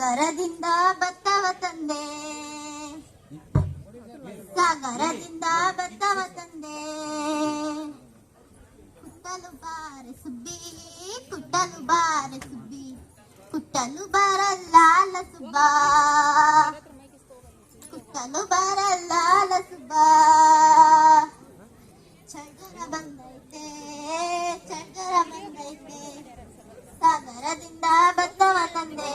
ಸಾಗರದಿಂದ ಭತ್ತವ ತಂದೆ, ಸಾಗರದಿಂದ ಭತ್ತವ ತಂದೆ. ಕುಟ್ಟಲು ಬಾರೆ ಸುಬ್ಬಿ, ಕುಟ್ಟಲು ಬಾರೆ ಸುಬ್ಬಿ, ಕುಟ್ಟಲು ಬರಲ್ಲ ಸುಬ್ಬ, ಕುಟ್ಟಲು ಬರಲ್ಲ ಸುಬ್ಬ. ಚಳ್ಗರ ಬಂದೈತೆ, ಚಳ್ಗರ ಬಂದೈತೆ, ಸಾಗರದಿಂದ ಭತ್ತವ ತಂದೆ,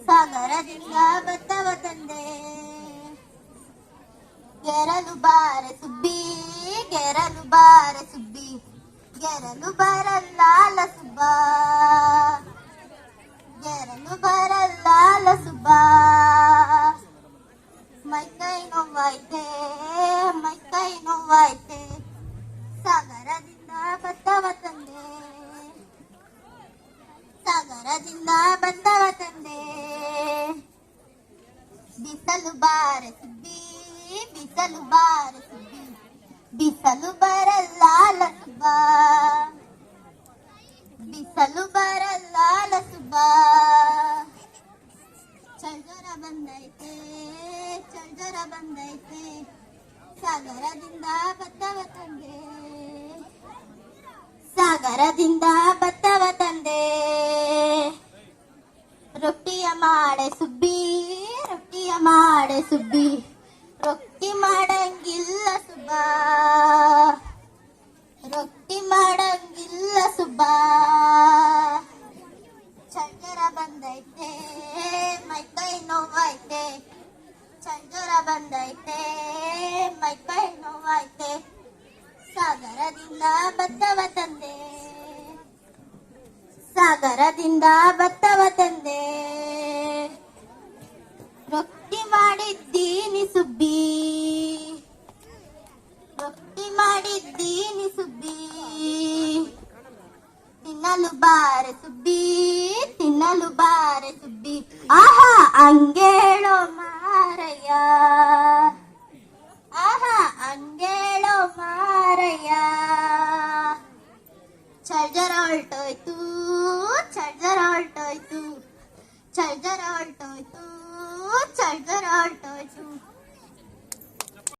ಸಾಗರದಿಂದ ಭತ್ತವ ತಂದೆ. ಗೆರಲು ಬಾರೆ ಸುಬ್ಬಿ, ಗೆರಲು ಬಾರೆ ಸುಬ್ಬಿ, ಗೆರಲು ಬರಲ್ಲ ಸುಬ್ಬ, ಗೆರಲು ಬರಲ್ಲ ಸುಬ್ಬ. ಮೈಕೈ ನೋವಾಯ್ತೆ, ಮೈಕೈ ನೋವಾಯ್ತೆ, ಸಾಗರದಿಂದ ಭತ್ತವ ತಂದೆ, ಸಾಗರದಿಂದ ಭತ್ತವ ತಂದೆ. ಬಿಸಲು ಬಾರೆ ಸುಬ್ಬಿ, ಬಿಸಲು ಬಾರೆ ಸುಬ್ಬಿ, ಬಿಸಲು ಬರಲ್ಲ ಸುಬ್ಬ, ಬಿಸಲು ಬರಲ್ಲ ಸುಬ್ಬ. ಚಳ್ಗರ ಬಂದೈತೆ, ಚಳ್ಗರ ಬಂದೈತೆ, ಸಾಗರದಿಂದ ಭತ್ತವ ತಂದೆ, ಸಾಗರದಿಂದ ಭತ್ತವ ತಂದೆ. ರೊಟ್ಟಿಯ ಮಾಡೆ ಸುಬ್ಬಿ, ರೊಟ್ಟಿಯ ಮಾಡೆ ಸುಬ್ಬಿ, ರೊಟ್ಟಿ ಮಾಡಂಗಿಲ್ಲ ಸುಬ್ಬ, ರೊಟ್ಟಿ ಮಾಡಂಗಿಲ್ಲ ಸುಬ್ಬ. ಚಳ್ಗರ ಬಂದೈತೆ, ಮೈಕೈ ನೋವಾಯ್ತೆ, ಚಳ್ಗರ ಬಂದೈತೆ, ಮೈಕೈ ನೋವಾಯ್ತೆ, ಸಾಗರದಿಂದ ಭತ್ತವ ತಂದೆ, ಸಾಗರದಿಂದ ಭತ್ತವ ತಂದೆ. ರೊಟ್ಟಿ ಮಾಡಿದ್ದೀನಿ ಸುಬ್ಬಿ, ರೊಟ್ಟಿ ಮಾಡಿದ್ದೀನಿ ಸುಬ್ಬಿ, ತಿನ್ನಲು ಬಾರೆ ಸುಬ್ಬಿ, ತಿನ್ನಲು ಬಾರೆ ಸುಬ್ಬಿ. ಆಹಾ ಅಂಗೇಳೋ ಮಾರಯ್ಯ, ಆಹಾ ಅಂಗೇಳೋ ಮಾರಯ್ಯ. ಚಳ್ಗರ ಹೊರಟೋಯ್ತು, ಚಳ್ಗರ ಹೊರಟೋಯ್ತು, ಚಳ್ಗರ ಹೊರಟೋಯ್ತು, ಚಳ್ಗರ ಹೊರಟೋಯ್ತು.